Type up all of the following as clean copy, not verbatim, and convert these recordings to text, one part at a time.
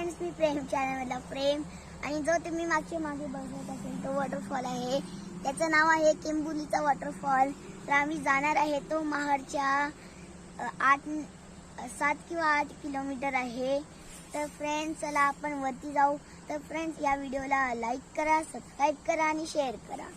Friends, मी प्रेम चॅनलमधला प्रेम आणि जो तुम्ही मागे बघत असेल तो वॉटरफॉल आहे, त्याचं नाव आहे केंबुलीचा वॉटरफॉल. तर आम्ही जाणार आहे तो महाडच्या 7 किंवा 8 किलोमीटर आहे. तर फ्रेंड्स चला आपण वरती जाऊ. तर फ्रेंड्स या व्हिडिओला लाईक करा, सबस्क्राईब करा आणि शेअर करा.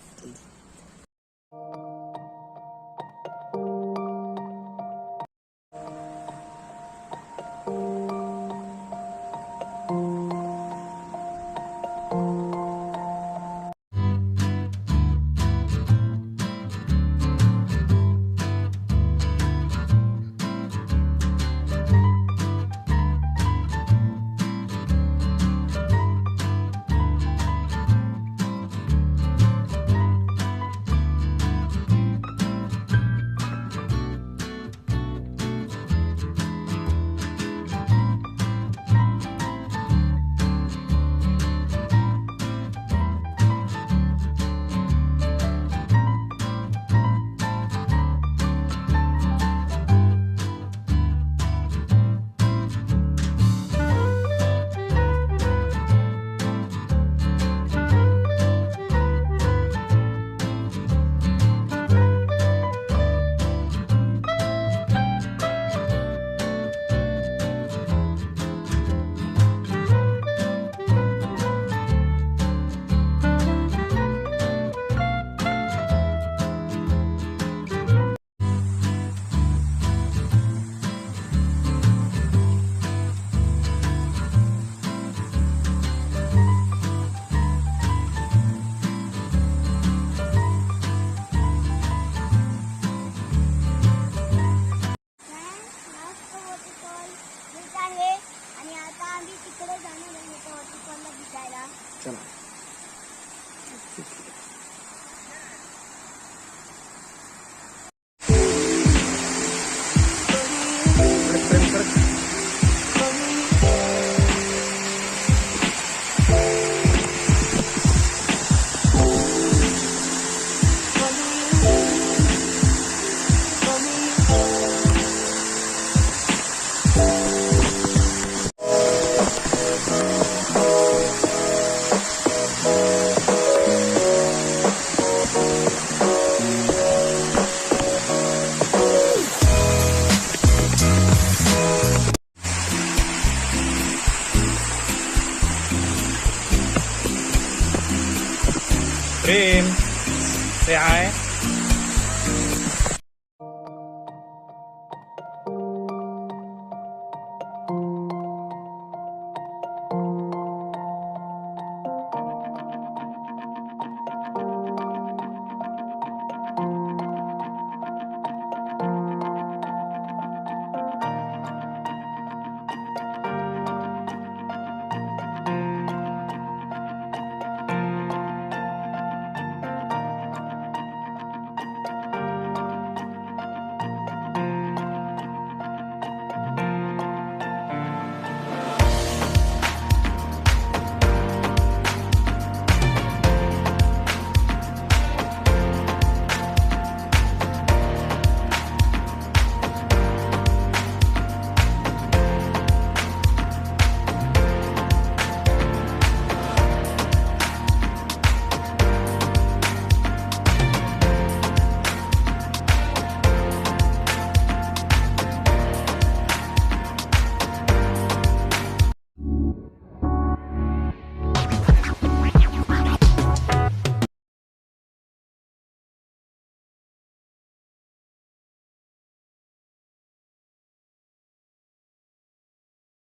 चला. Prim, say hi.